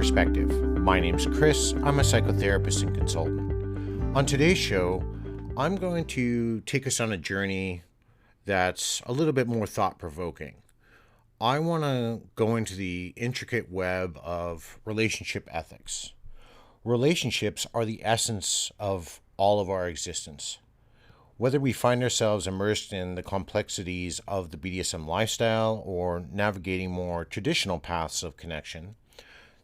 perspective. My name's Chris. I'm a psychotherapist and consultant. On today's show, I'm going to take us on a journey that's a little bit more thought-provoking. I want to go into the intricate web of relationship ethics. Relationships are the essence of all of our existence. Whether we find ourselves immersed in the complexities of the BDSM lifestyle or navigating more traditional paths of connection,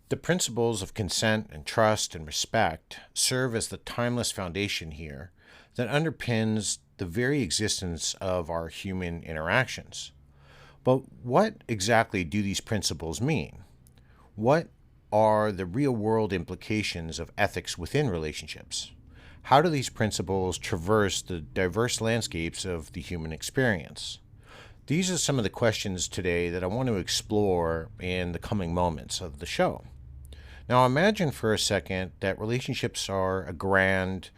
the principles of consent and trust and respect serve as the timeless foundation here that underpins the very existence of our human interactions. But what exactly do these principles mean? What are the real-world implications of ethics within relationships? How do these principles traverse the diverse landscapes of the human experience? These are some of the questions today that I want to explore in the coming moments of the show. Now, imagine for a second that relationships are a grand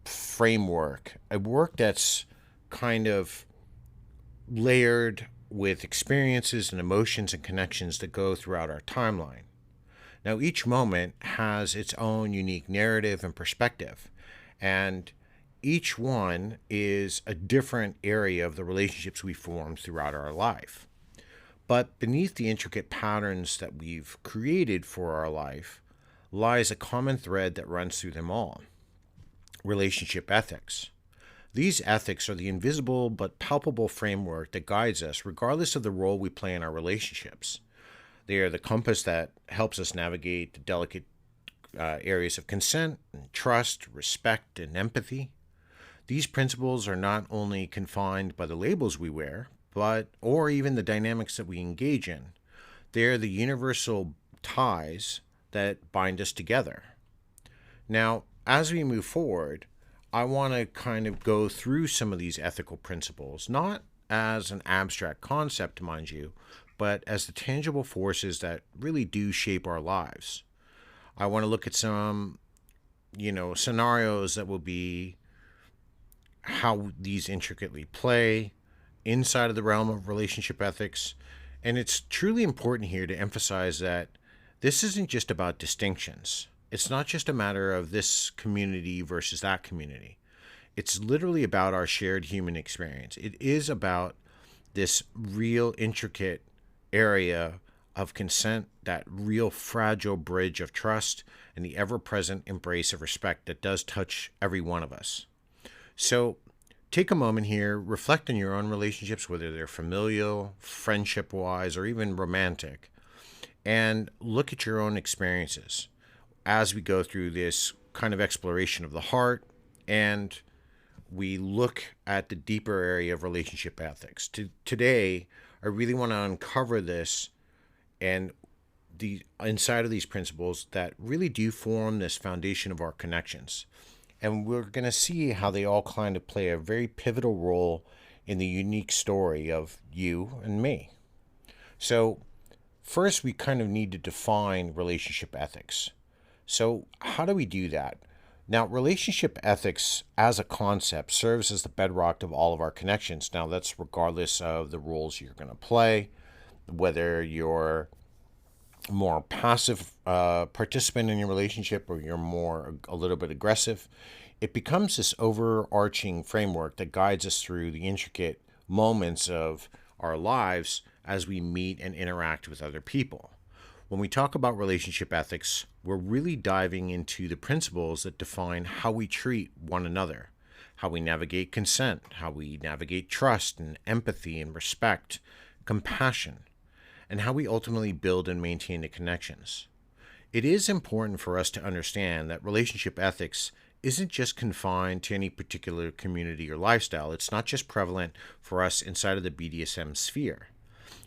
framework, a work that's kind of layered with experiences and emotions and connections that go throughout our timeline. Now, each moment has its own unique narrative and perspective, and each one is a different area of the relationships we form throughout our life. But beneath the intricate patterns that we've created for our life lies a common thread that runs through them all: relationship ethics. These ethics are the invisible but palpable framework that guides us regardless of the role we play in our relationships. They are the compass that helps us navigate the delicate areas of consent, and trust, respect, and empathy. These principles are not only confined by the labels we wear, or even the dynamics that we engage in. They are the universal ties that bind us together. Now, as we move forward, I want to kind of go through some of these ethical principles, not as an abstract concept, mind you, but as the tangible forces that really do shape our lives. I want to look at some, scenarios that will be how these intricately play inside of the realm of relationship ethics. And it's truly important here to emphasize that this isn't just about distinctions. It's not just a matter of this community versus that community. It's literally about our shared human experience. It is about this real intricate area of consent, that real fragile bridge of trust, and the ever-present embrace of respect that does touch every one of us. So take a moment here, reflect on your own relationships, whether they're familial, friendship-wise, or even romantic, and look at your own experiences as we go through this kind of exploration of the heart, and we look at the deeper area of relationship ethics. Today, I really want to uncover this and the inside of these principles that really do form this foundation of our connections. And we're going to see how they all kind of play a very pivotal role in the unique story of you and me. So first, we kind of need to define relationship ethics. So how do we do that? Now, relationship ethics as a concept serves as the bedrock of all of our connections. Now, that's regardless of the roles you're going to play, whether you're more passive participant in your relationship or you're more a little bit aggressive. It becomes this overarching framework that guides us through the intricate moments of our lives as we meet and interact with other people. When we talk about relationship ethics, we're really diving into the principles that define how we treat one another, how we navigate consent, how we navigate trust and empathy and respect, compassion, and how we ultimately build and maintain the connections. It is important for us to understand that relationship ethics isn't just confined to any particular community or lifestyle. It's not just prevalent for us inside of the BDSM sphere.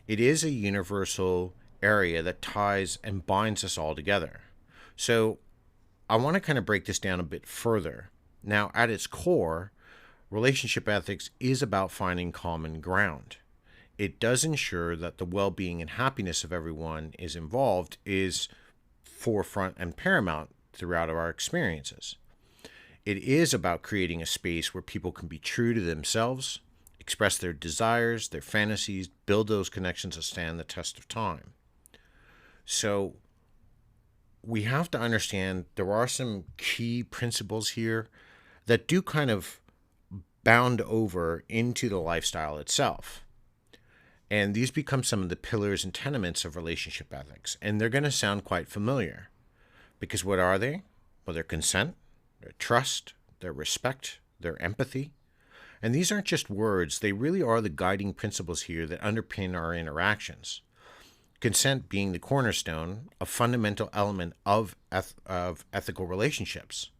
It is a universal area that ties and binds us all together. So I want to kind of break this down a bit further. Now, at its core, relationship ethics is about finding common ground. It does ensure that the well-being and happiness of everyone is involved is forefront and paramount throughout our experiences. It is about creating a space where people can be true to themselves, express their desires, their fantasies, build those connections that stand the test of time. So we have to understand there are some key principles here that do kind of bound over into the lifestyle itself. And these become some of the pillars and tenements of relationship ethics. And they're going to sound quite familiar. Because what are they? Well, they're consent, their trust, their respect, their empathy. And these aren't just words, they really are the guiding principles here that underpin our interactions. Consent being the cornerstone, a fundamental element of ethical relationships.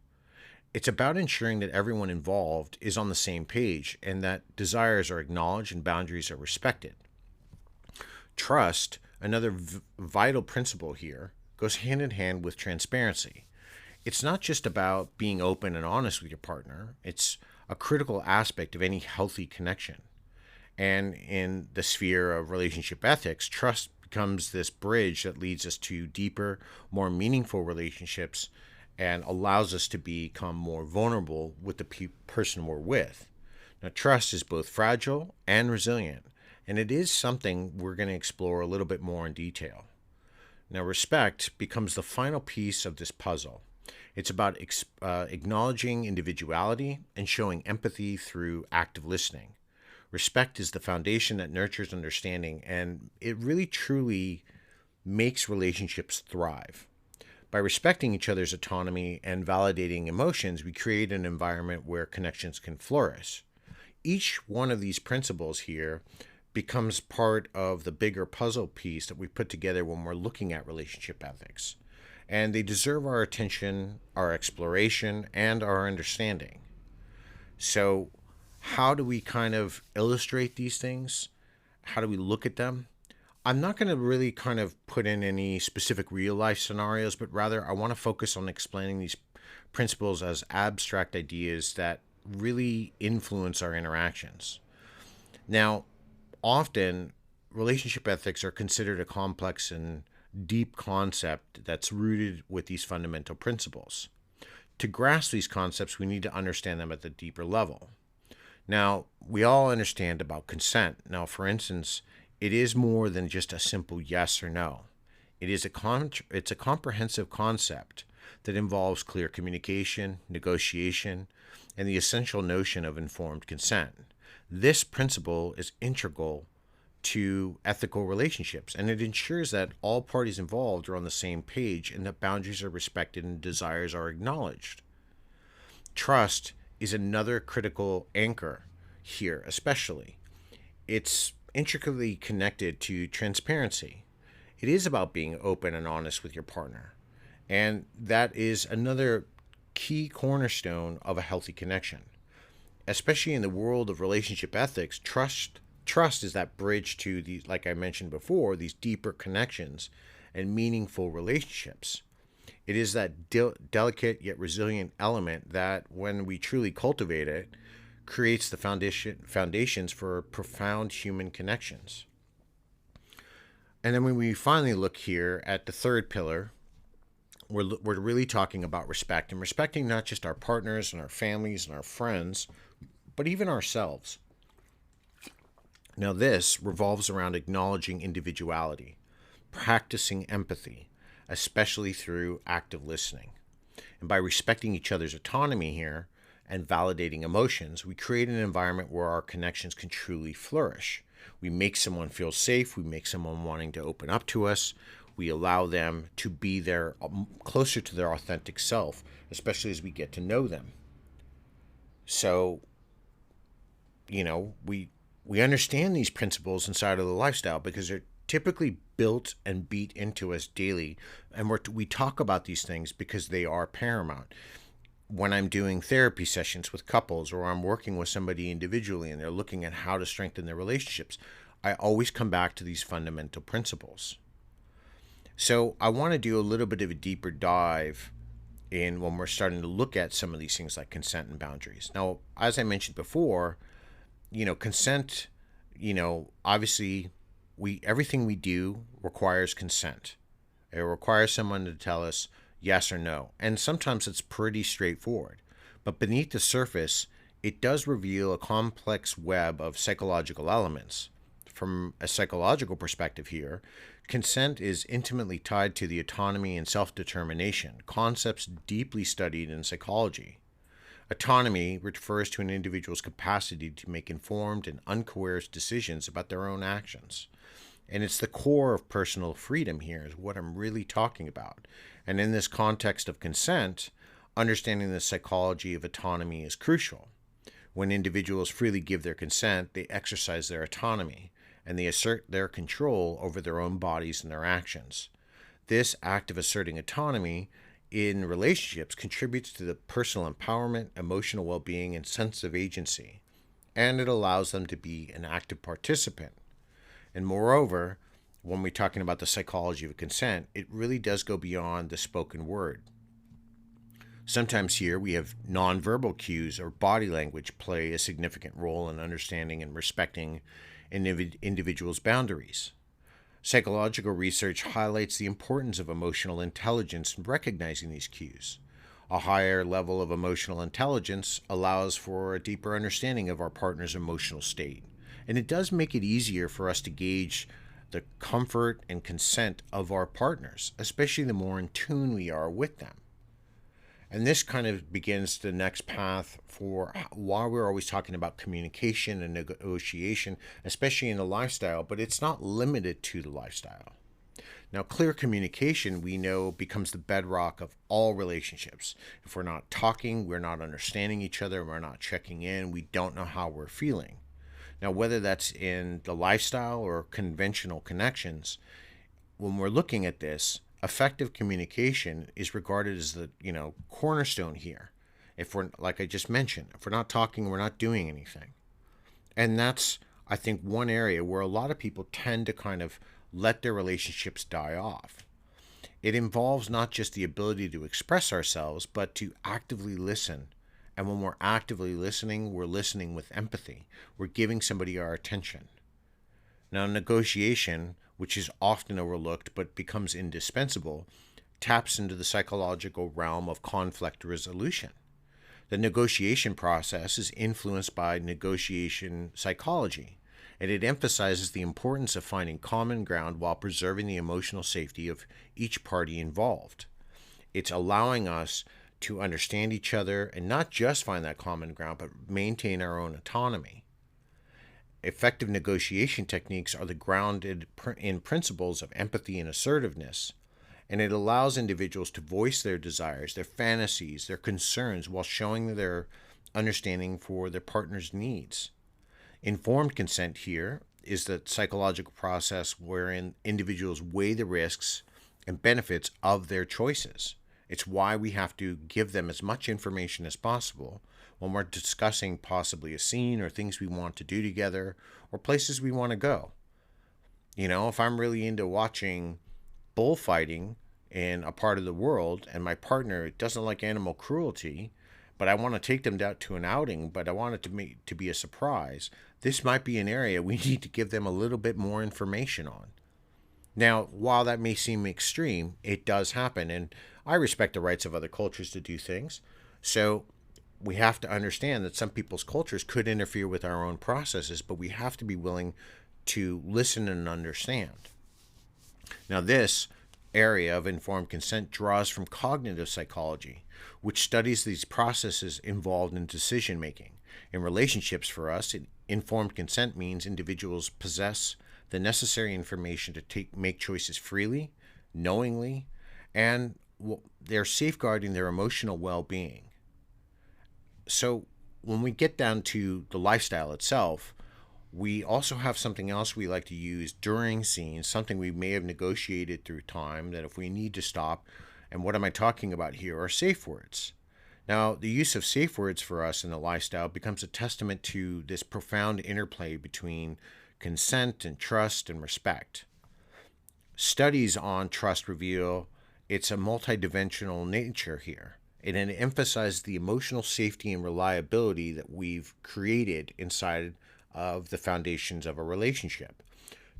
It's about ensuring that everyone involved is on the same page and that desires are acknowledged and boundaries are respected. Trust, another vital principle here, goes hand in hand with transparency. It's not just about being open and honest with your partner, it's a critical aspect of any healthy connection. And in the sphere of relationship ethics, trust becomes this bridge that leads us to deeper, more meaningful relationships and allows us to become more vulnerable with the person we're with. Now, trust is both fragile and resilient, and it is something we're going to explore a little bit more in detail. Now, respect becomes the final piece of this puzzle. It's about acknowledging individuality and showing empathy through active listening. Respect is the foundation that nurtures understanding, and it really truly makes relationships thrive. By respecting each other's autonomy and validating emotions, we create an environment where connections can flourish. Each one of these principles here becomes part of the bigger puzzle piece that we put together when we're looking at relationship ethics. And they deserve our attention, our exploration, and our understanding. So, how do we kind of illustrate these things? How do we look at them? I'm not going to really kind of put in any specific real life scenarios, but rather I want to focus on explaining these principles as abstract ideas that really influence our interactions. Now, often relationship ethics are considered a complex and deep concept that's rooted with these fundamental principles. To grasp these concepts, we need to understand them at the deeper level. Now, we all understand about consent. Now, for instance, it is more than just a simple yes or no. It's a comprehensive concept that involves clear communication, negotiation, and the essential notion of informed consent. This principle is integral to ethical relationships, and it ensures that all parties involved are on the same page and that boundaries are respected and desires are acknowledged. Trust is another critical anchor here, especially. It's intricately connected to transparency. It is about being open and honest with your partner. And that is another key cornerstone of a healthy connection. Especially in the world of relationship ethics, trust is that bridge to these, like I mentioned before, these deeper connections and meaningful relationships. It is that delicate yet resilient element that, when we truly cultivate it, creates the foundations for profound human connections. And then when we finally look here at the third pillar, we're really talking about respect, and respecting not just our partners and our families and our friends, but even ourselves. Now, this revolves around acknowledging individuality, practicing empathy, especially through active listening. And by respecting each other's autonomy here and validating emotions, we create an environment where our connections can truly flourish. We make someone feel safe, we make someone wanting to open up to us, we allow them to be there closer to their authentic self, especially as we get to know them. So, we understand these principles inside of the lifestyle because they're typically built and beat into us daily. And we talk about these things because they are paramount. When I'm doing therapy sessions with couples, or I'm working with somebody individually and they're looking at how to strengthen their relationships, I always come back to these fundamental principles. So I want to do a little bit of a deeper dive in when we're starting to look at some of these things like consent and boundaries. Now, as I mentioned before, consent, obviously everything we do requires consent. It requires someone to tell us yes or no. And sometimes it's pretty straightforward. But beneath the surface, it does reveal a complex web of psychological elements. from a psychological perspective here, consent is intimately tied to the autonomy and self determination, concepts deeply studied in psychology. Autonomy refers to an individual's capacity to make informed and uncoerced decisions about their own actions. And it's the core of personal freedom here, is what I'm really talking about. And in this context of consent, understanding the psychology of autonomy is crucial. When individuals freely give their consent, they exercise their autonomy and they assert their control over their own bodies and their actions. This act of asserting autonomy in relationships contributes to the personal empowerment, emotional well being, and sense of agency, and it allows them to be an active participant. And moreover, when we're talking about the psychology of consent, it really does go beyond the spoken word. Sometimes here we have nonverbal cues or body language play a significant role in understanding and respecting an individual's boundaries. Psychological research highlights the importance of emotional intelligence in recognizing these cues. A higher level of emotional intelligence allows for a deeper understanding of our partner's emotional state, and it does make it easier for us to gauge the comfort and consent of our partners, especially the more in tune we are with them. And this kind of begins the next path for why we're always talking about communication and negotiation, especially in the lifestyle, but it's not limited to the lifestyle. Now, clear communication, we know, becomes the bedrock of all relationships. If we're not talking, we're not understanding each other, we're not checking in, we don't know how we're feeling. Now, whether that's in the lifestyle or conventional connections, when we're looking at this, effective communication is regarded as the cornerstone here. If we're, like I just mentioned, if we're not talking, we're not doing anything. And that's, I think, one area where a lot of people tend to kind of let their relationships die off. It involves not just the ability to express ourselves, but to actively listen. And when we're actively listening, we're listening with empathy. We're giving somebody our attention. Now, negotiation, which is often overlooked but becomes indispensable, taps into the psychological realm of conflict resolution. The negotiation process is influenced by negotiation psychology, and it emphasizes the importance of finding common ground while preserving the emotional safety of each party involved. It's allowing us to understand each other and not just find that common ground, but maintain our own autonomy. Effective negotiation techniques are grounded in principles of empathy and assertiveness, and it allows individuals to voice their desires, their fantasies, their concerns, while showing their understanding for their partner's needs. Informed consent here is the psychological process wherein individuals weigh the risks and benefits of their choices. It's why we have to give them as much information as possible when we're discussing possibly a scene or things we want to do together or places we want to go. If I'm really into watching bullfighting in a part of the world and my partner doesn't like animal cruelty, but I want to take them out to an outing, but I want it to be a surprise, this might be an area we need to give them a little bit more information on. Now, while that may seem extreme, it does happen, and I respect the rights of other cultures to do things. So we have to understand that some people's cultures could interfere with our own processes, but we have to be willing to listen and understand. Now, this area of informed consent draws from cognitive psychology, which studies these processes involved in decision making. In relationships, for us, informed consent means individuals possess the necessary information to make choices freely, knowingly, and they're safeguarding their emotional well-being. So when we get down to the lifestyle itself, we also have something else we like to use during scenes, something we may have negotiated through time that if we need to stop, and what am I talking about here, are safe words. Now, the use of safe words for us in the lifestyle becomes a testament to this profound interplay between consent and trust and respect. Studies on trust reveal it's a multidimensional nature here. And it emphasizes the emotional safety and reliability that we've created inside of the foundations of a relationship.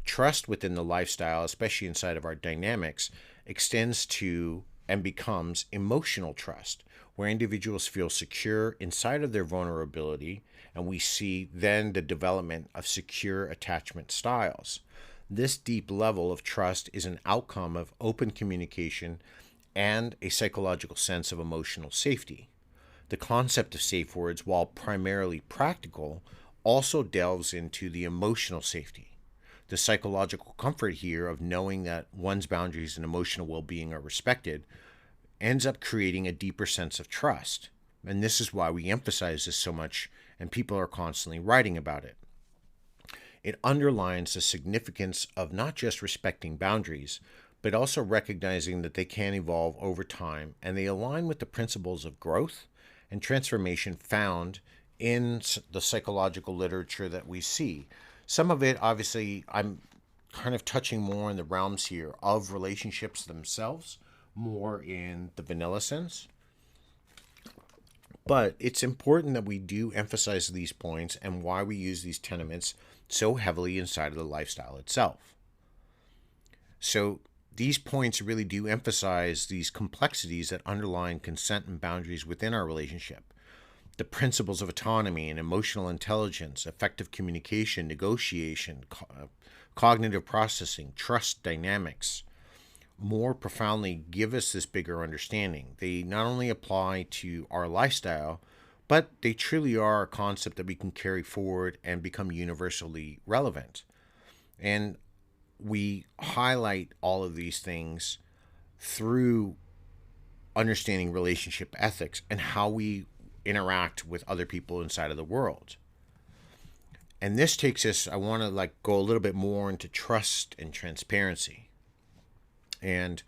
Trust within the lifestyle, especially inside of our dynamics, extends to and becomes emotional trust, where individuals feel secure inside of their vulnerability, and we see then the development of secure attachment styles. This deep level of trust is an outcome of open communication and a psychological sense of emotional safety. The concept of safe words, while primarily practical, also delves into the emotional safety. The psychological comfort here of knowing that one's boundaries and emotional well being are respected ends up creating a deeper sense of trust. And this is why we emphasize this so much, and people are constantly writing about it. It underlines the significance of not just respecting boundaries, but also recognizing that they can evolve over time and they align with the principles of growth and transformation found in the psychological literature that we see. Some of it, obviously, I'm kind of touching more in the realms here of relationships themselves, more in the vanilla sense. But it's important that we do emphasize these points and why we use these tenements so heavily inside of the lifestyle itself. So these points really do emphasize these complexities that underlie consent and boundaries within our relationship. The principles of autonomy and emotional intelligence, effective communication, negotiation, cognitive processing, trust dynamics, more profoundly give us this bigger understanding. They not only apply to our lifestyle, but they truly are a concept that we can carry forward and become universally relevant. And we highlight all of these things through understanding relationship ethics and how we interact with other people inside of the world. And this takes us, I want to go a little bit more into trust and transparency and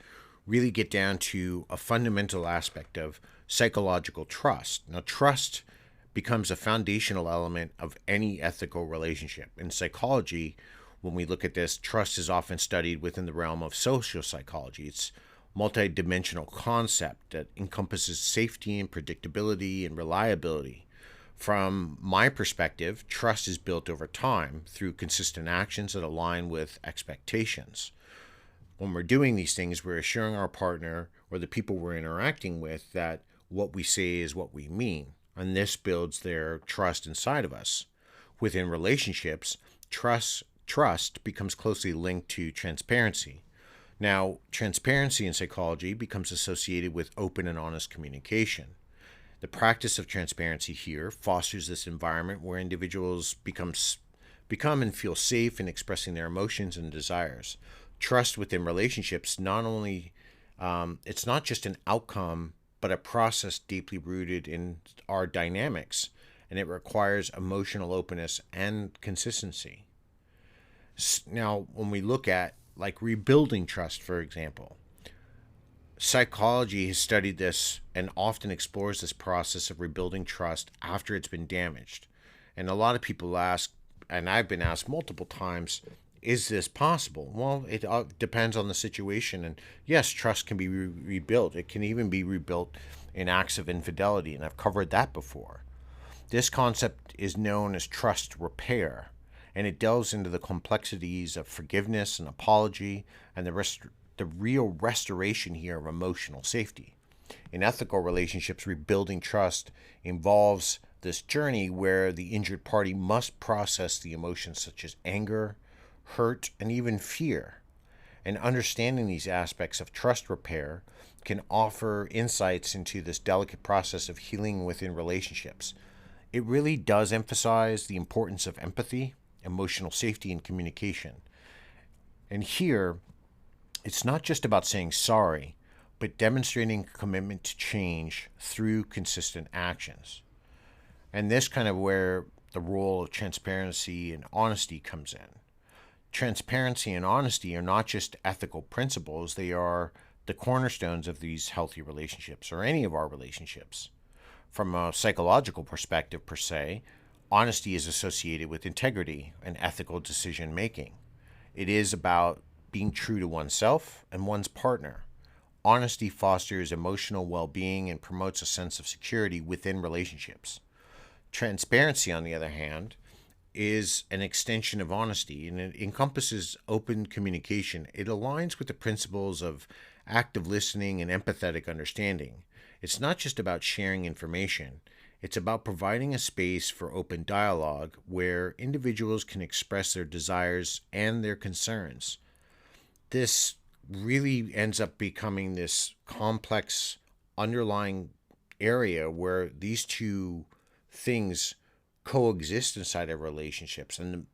really get down to a fundamental aspect of psychological trust. Now, trust becomes a foundational element of any ethical relationship. In psychology, when we look at this, trust is often studied within the realm of social psychology. It's a multidimensional concept that encompasses safety and predictability and reliability. From my perspective, trust is built over time through consistent actions that align with expectations. When we're doing these things, we're assuring our partner or the people we're interacting with that what we say is what we mean, and this builds their trust inside of us. Within relationships, trust becomes closely linked to transparency. Now, transparency in psychology becomes associated with open and honest communication. The practice of transparency here fosters this environment where individuals become and feel safe in expressing their emotions and desires. Trust within relationships it's not just an outcome, but a process deeply rooted in our dynamics, and it requires emotional openness and consistency. Now, when we look at rebuilding trust, for example, psychology has studied this and often explores this process of rebuilding trust after it's been damaged. And a lot of people ask, and I've been asked multiple times, is this possible? Well, it depends on the situation. And yes, trust can be rebuilt. It can even be rebuilt in acts of infidelity, and I've covered that before. This concept is known as trust repair, and it delves into the complexities of forgiveness and apology and the real restoration here of emotional safety. In ethical relationships, rebuilding trust involves this journey where the injured party must process the emotions such as anger, hurt, and even fear. And understanding these aspects of trust repair can offer insights into this delicate process of healing within relationships. It really does emphasize the importance of empathy, emotional safety, and communication. And here, it's not just about saying sorry, but demonstrating a commitment to change through consistent actions. And this kind of where the role of transparency and honesty comes in. Transparency and honesty are not just ethical principles, they are the cornerstones of these healthy relationships or any of our relationships. From a psychological perspective, per se, honesty is associated with integrity and ethical decision making. It is about being true to oneself and one's partner. Honesty fosters emotional well being and promotes a sense of security within relationships. Transparency, on the other hand, is an extension of honesty and it encompasses open communication. It aligns with the principles of active listening, and empathetic understanding. It's not just about sharing information, it's about providing a space for open dialogue where individuals can express their desires and their concerns. This really ends up becoming this complex underlying area where these two things coexist inside of relationships. And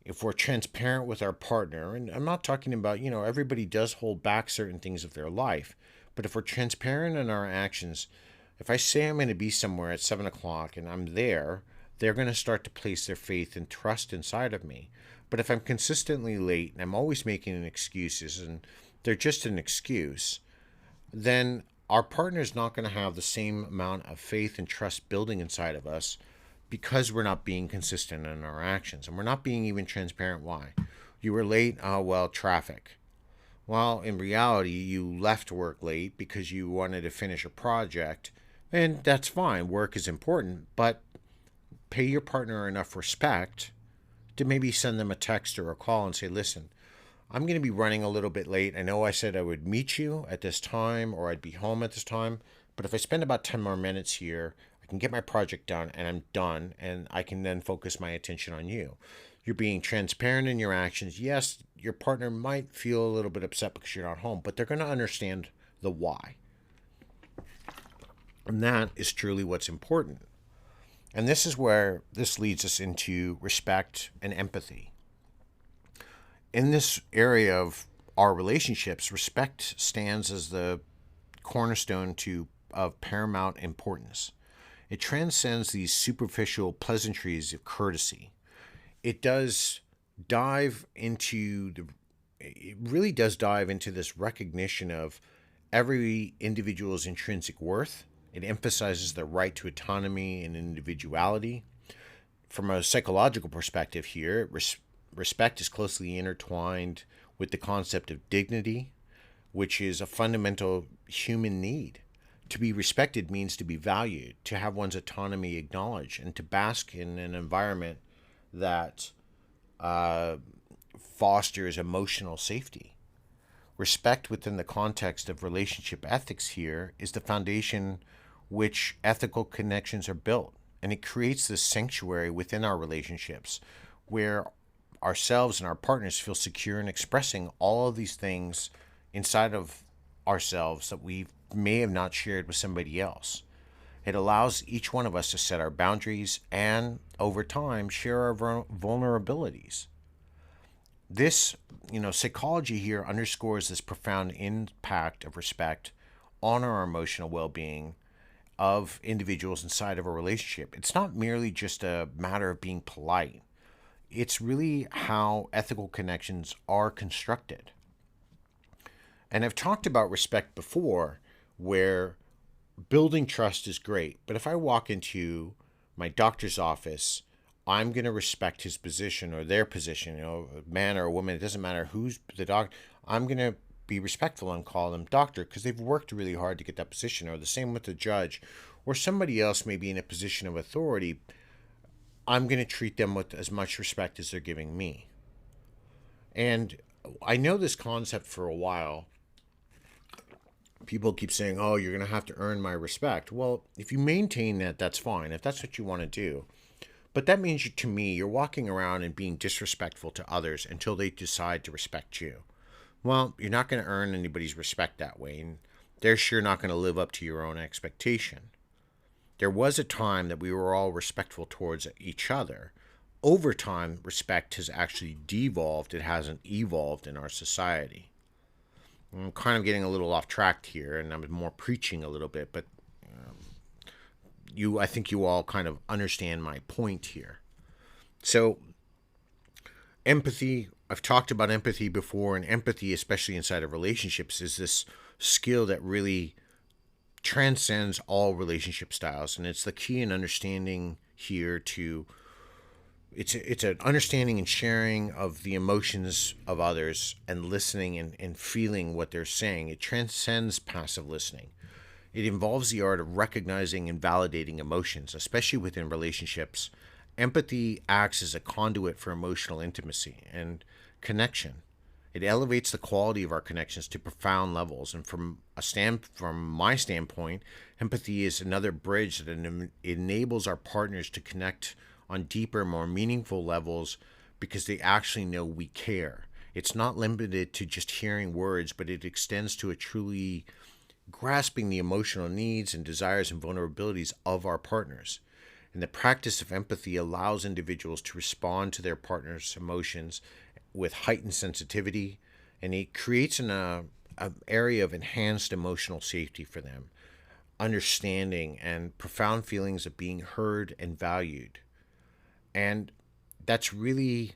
if we're transparent with our partner, and I'm not talking about, everybody does hold back certain things of their life, but if we're transparent in our actions, if I say I'm going to be somewhere at 7 o'clock and I'm there, they're going to start to place their faith and trust inside of me. But if I'm consistently late and I'm always making excuses and they're just an excuse, then our partner's not going to have the same amount of faith and trust building inside of us because we're not being consistent in our actions and we're not being even transparent. Why? You were late? Oh, well, traffic. Well, in reality, you left work late because you wanted to finish a project, and that's fine. Work is important, but pay your partner enough respect to maybe send them a text or a call and say, listen, I'm going to be running a little bit late. I know I said I would meet you at this time or I'd be home at this time, but if I spend about 10 more minutes here, I can get my project done and I'm done, and I can then focus my attention on you. You're being transparent in your actions. Yes, your partner might feel a little bit upset because you're not home, but they're going to understand the why. And that is truly what's important. And this is where this leads us into respect and empathy. In this area of our relationships, respect stands as the cornerstone of paramount importance. It transcends these superficial pleasantries of courtesy. It really does dive into this recognition of every individual's intrinsic worth. It emphasizes the right to autonomy and individuality. From a psychological perspective here, respect is closely intertwined with the concept of dignity, which is a fundamental human need. To be respected means to be valued, to have one's autonomy acknowledged, and to bask in an environment that fosters emotional safety. Respect within the context of relationship ethics here is the foundation which ethical connections are built, and it creates this sanctuary within our relationships where ourselves and our partners feel secure in expressing all of these things inside of ourselves that we may have not shared with somebody else. It allows each one of us to set our boundaries and, over time, share our vulnerabilities. This, psychology here underscores this profound impact of respect on our emotional well-being of individuals inside of a relationship. It's not merely just a matter of being polite. It's really how ethical connections are constructed. And I've talked about respect before, where building trust is great, but if I walk into my doctor's office, I'm going to respect his position or their position, a man or a woman, it doesn't matter who's the doctor. I'm going to be respectful and call them doctor because they've worked really hard to get that position, or the same with the judge or somebody else may be in a position of authority. I'm going to treat them with as much respect as they're giving me. And I know this concept for a while. People keep saying, oh, you're going to have to earn my respect. Well, if you maintain that, that's fine, if that's what you want to do. But that means, to me, you're walking around and being disrespectful to others until they decide to respect you. Well, you're not going to earn anybody's respect that way, and they're sure not going to live up to your own expectation. There was a time that we were all respectful towards each other. Over time, respect has actually devolved. It hasn't evolved in our society. I'm kind of getting a little off track here, and I'm more preaching a little bit, but I think you all kind of understand my point here. So, empathy, I've talked about empathy before, and empathy, especially inside of relationships, is this skill that really transcends all relationship styles, and it's the key in understanding here to it's an understanding and sharing of the emotions of others and listening and feeling what they're saying. It transcends passive listening. It involves the art of recognizing and validating emotions, especially within relationships. Empathy acts as a conduit for emotional intimacy and connection. It elevates the quality of our connections to profound levels. And from my standpoint, empathy is another bridge that enables our partners to connect on deeper, more meaningful levels because they actually know we care. It's not limited to just hearing words, but it extends to a truly grasping the emotional needs and desires and vulnerabilities of our partners. And the practice of empathy allows individuals to respond to their partner's emotions with heightened sensitivity, and it creates an area of enhanced emotional safety for them, understanding, and profound feelings of being heard and valued. And that's really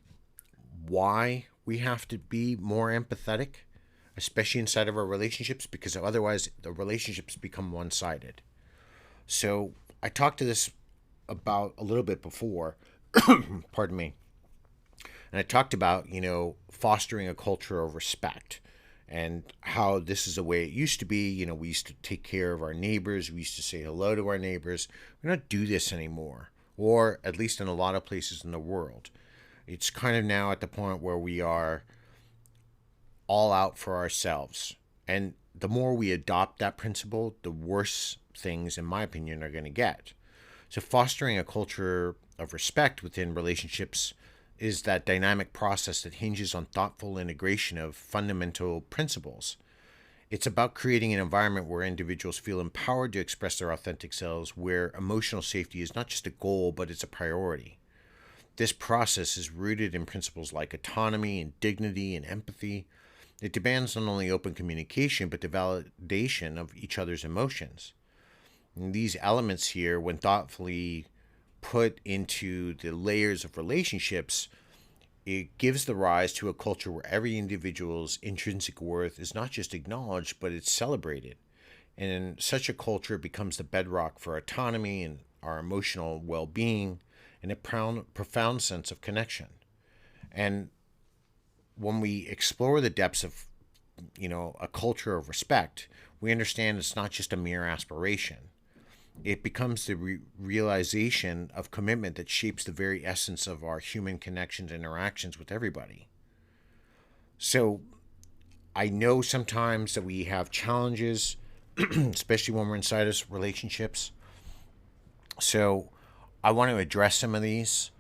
why we have to be more empathetic, especially inside of our relationships, because otherwise the relationships become one sided. So I talked to this about a little bit before, pardon me, and I talked about, fostering a culture of respect and how this is the way it used to be. We used to take care of our neighbors. We used to say hello to our neighbors. We don't do this anymore, or at least in a lot of places in the world. It's kind of now at the point where we are all out for ourselves. And the more we adopt that principle, the worse things, in my opinion, are going to get. So, fostering a culture of respect within relationships is that dynamic process that hinges on thoughtful integration of fundamental principles. It's about creating an environment where individuals feel empowered to express their authentic selves, where emotional safety is not just a goal, but it's a priority. This process is rooted in principles like autonomy and dignity and empathy. It demands not only open communication, but the validation of each other's emotions. And these elements here, when thoughtfully put into the layers of relationships, it gives the rise to a culture where every individual's intrinsic worth is not just acknowledged, but it's celebrated. And such a culture becomes the bedrock for autonomy and our emotional well being and a profound sense of connection. And when we explore the depths of, a culture of respect, we understand it's not just a mere aspiration. It becomes the realization of commitment that shapes the very essence of our human connections and interactions with everybody. So I know sometimes that we have challenges, especially when we're inside of relationships. So I want to address some of these.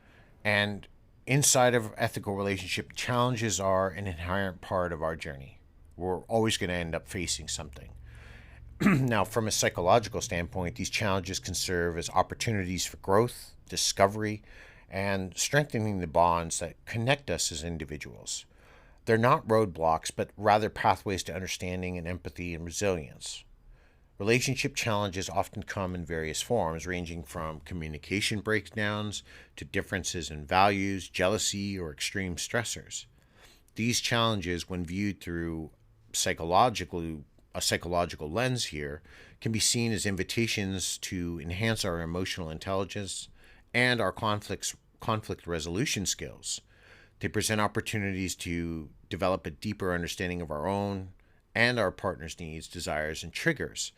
And inside of ethical relationship, challenges are an inherent part of our journey. We're always going to end up facing something. Now, from a psychological standpoint, these challenges can serve as opportunities for growth, discovery, and strengthening the bonds that connect us as individuals. They're not roadblocks, but rather pathways to understanding and empathy and resilience. Relationship challenges often come in various forms, ranging from communication breakdowns to differences in values, jealousy, or extreme stressors. These challenges, when viewed through a psychological lens here, can be seen as invitations to enhance our emotional intelligence and our conflict resolution skills. They present opportunities to develop a deeper understanding of our own and our partner's needs, desires, and triggers,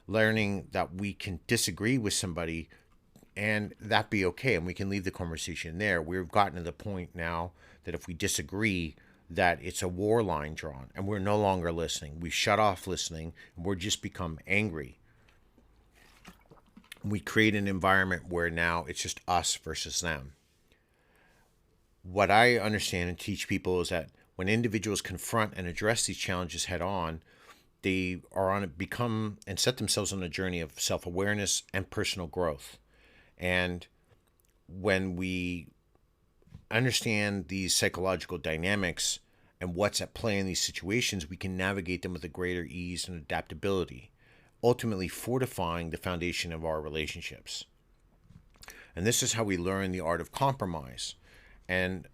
learning that we can disagree with somebody and that be okay, and we can leave the conversation there. We've gotten to the point now that if we disagree, that it's a war line drawn and we're no longer listening. We shut off listening and we're just become angry. We create an environment where now it's just us versus them. What I understand and teach people is that when individuals confront and address these challenges head on, they are on become and set themselves on a journey of self-awareness and personal growth. And when we understand these psychological dynamics and what's at play in these situations, we can navigate them with a greater ease and adaptability, ultimately fortifying the foundation of our relationships. And this is how we learn the art of compromise. And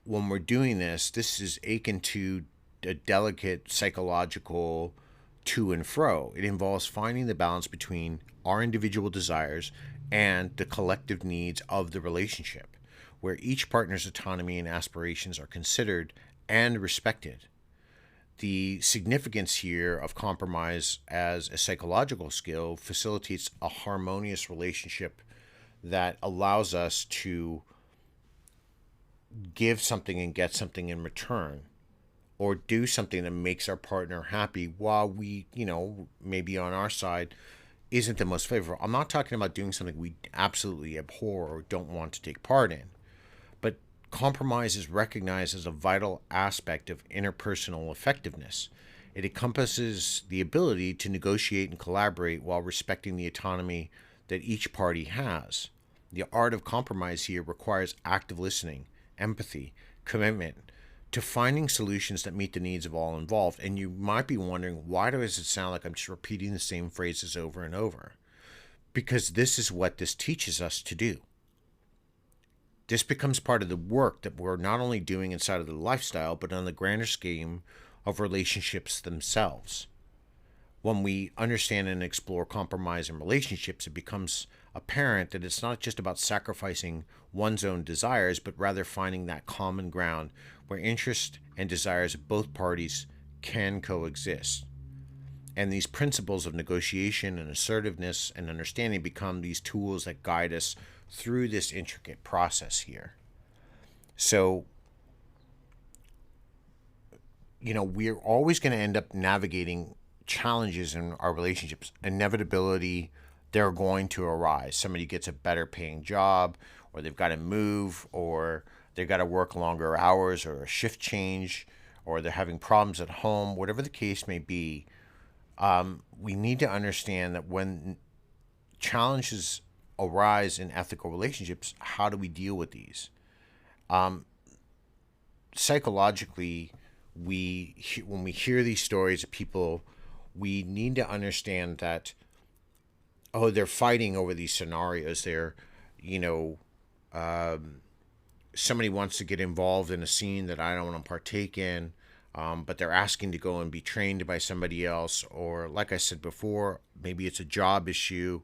when we're doing this, this is akin to a delicate psychological to and fro. It involves finding the balance between our individual desires and the collective needs of the relationship, where each partner's autonomy and aspirations are considered and respected. The significance here of compromise as a psychological skill facilitates a harmonious relationship that allows us to give something and get something in return, or do something that makes our partner happy while we, maybe on our side isn't the most favorable. I'm not talking about doing something we absolutely abhor or don't want to take part in, but compromise is recognized as a vital aspect of interpersonal effectiveness. It encompasses the ability to negotiate and collaborate while respecting the autonomy that each party has. The art of compromise here requires active listening, empathy, commitment to finding solutions that meet the needs of all involved. And you might be wondering, why does it sound like I'm just repeating the same phrases over and over? Because this is what this teaches us to do. This becomes part of the work that we're not only doing inside of the lifestyle, but on the grander scheme of relationships themselves. When we understand and explore compromise in relationships, it becomes apparent that it's not just about sacrificing one's own desires, but rather finding that common ground where interest and desires of both parties can coexist. And these principles of negotiation and assertiveness and understanding become these tools that guide us through this intricate process here. So, we're always going to end up navigating challenges in our relationships. Inevitability, they're going to arise. Somebody gets a better paying job, or they've got to move, or they've got to work longer hours, or a shift change, or they're having problems at home, whatever the case may be. We need to understand that when challenges arise in ethical relationships, how do we deal with these? Psychologically, when we hear these stories of people, we need to understand that, they're fighting over these scenarios. They're, somebody wants to get involved in a scene that I don't want to partake in, but they're asking to go and be trained by somebody else. Or, like I said before, maybe it's a job issue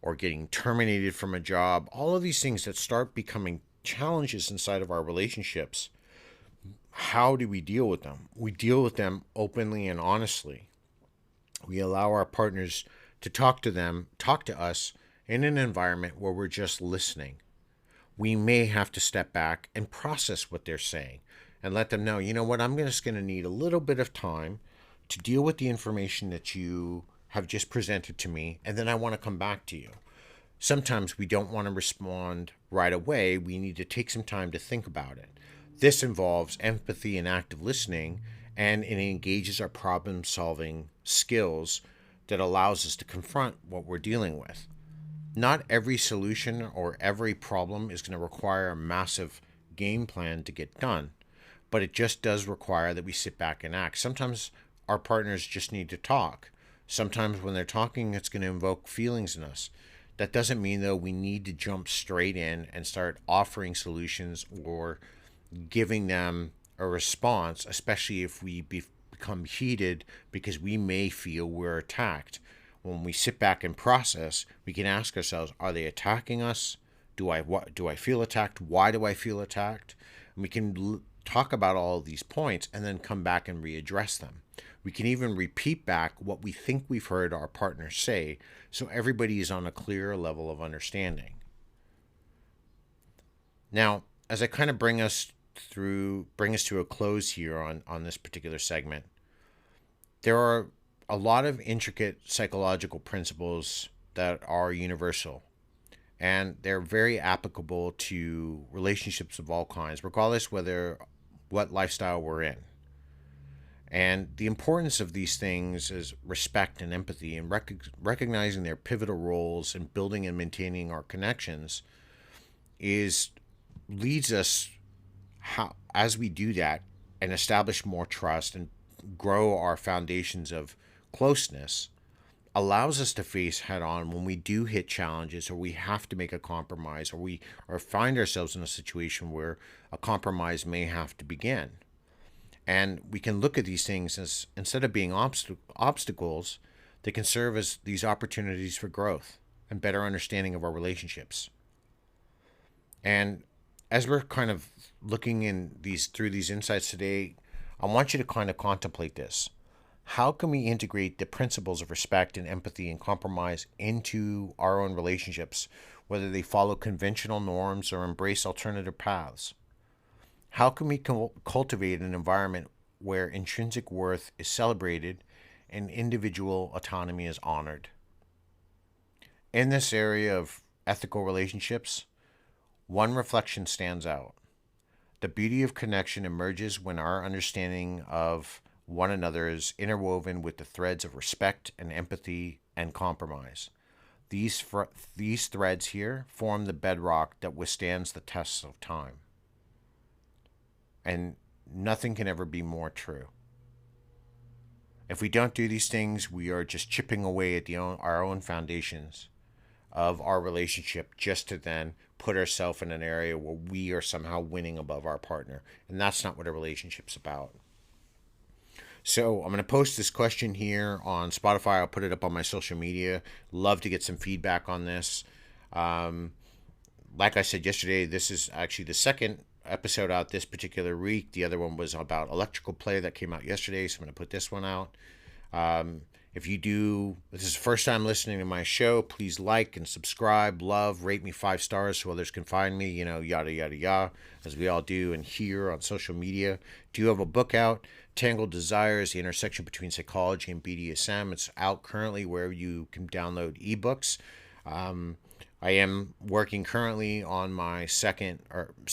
or getting terminated from a job. All of these things that start becoming challenges inside of our relationships. How do we deal with them? We deal with them openly and honestly. We allow our partners to talk to us in an environment where we're just listening. We may have to step back and process what they're saying and let them know, what, I'm just going to need a little bit of time to deal with the information that you have just presented to me, and then I want to come back to you. Sometimes we don't want to respond right away. We need to take some time to think about it. This involves empathy and active listening, and it engages our problem-solving skills that allows us to confront what we're dealing with. Not every solution or every problem is going to require a massive game plan to get done, but it just does require that we sit back and act. Sometimes our partners just need to talk. Sometimes when they're talking, it's going to invoke feelings in us. That doesn't mean, though, we need to jump straight in and start offering solutions or giving them a response, especially if we become heated because we may feel we're attacked. When we sit back and process, we can ask ourselves, are they attacking us? Do I feel attacked? Why do I feel attacked? And we can talk about all of these points and then come back and readdress them. We can even repeat back what we think we've heard our partner say, so everybody is on a clear level of understanding. Now, as I kind of bring us to a close here on this particular segment, there are a lot of intricate psychological principles that are universal, and they're very applicable to relationships of all kinds, regardless what lifestyle we're in. And the importance of these things is respect and empathy, and recognizing their pivotal roles in building and maintaining our connections leads us, as we do that and establish more trust and grow our foundations of closeness, allows us to face head on when we do hit challenges, or we have to make a compromise, or find ourselves in a situation where a compromise may have to begin. And we can look at these things as, instead of being obstacles, they can serve as these opportunities for growth and better understanding of our relationships. And as we're kind of looking through these insights today, I want you to kind of contemplate this. How can we integrate the principles of respect and empathy and compromise into our own relationships, whether they follow conventional norms or embrace alternative paths? How can we cultivate an environment where intrinsic worth is celebrated and individual autonomy is honored. In this area of ethical relationships, one reflection stands out. The beauty of connection emerges when our understanding of one another is interwoven with the threads of respect and empathy and compromise. These threads here form the bedrock that withstands the tests of time. And nothing can ever be more true. If we don't do these things, we are just chipping away at our own foundations of our relationship just to then put ourselves in an area where we are somehow winning above our partner. And that's not what a relationship's about. So I'm going to post this question here on Spotify. I'll put it up on my social media. Love to get some feedback on this. Like I said yesterday, this is actually the second episode out this particular week. The other one was about electrical play that came out yesterday, so I'm going to put this one out. If this is the first time listening to my show, please like and subscribe, rate me 5 stars so others can find me, yada, yada, yada, as we all do and here on social media. Do have a book out, Tangled Desires, the intersection between psychology and BDSM. It's out currently where you can download ebooks. I am working currently on my second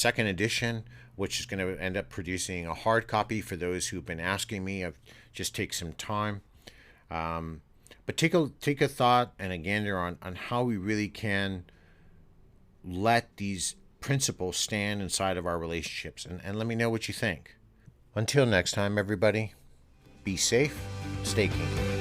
edition, which is going to end up producing a hard copy for those who've been asking me. I've just take some time. But take a thought and a gander on how we really can let these principles stand inside of our relationships. And let me know what you think. Until next time, everybody, be safe, stay kinky.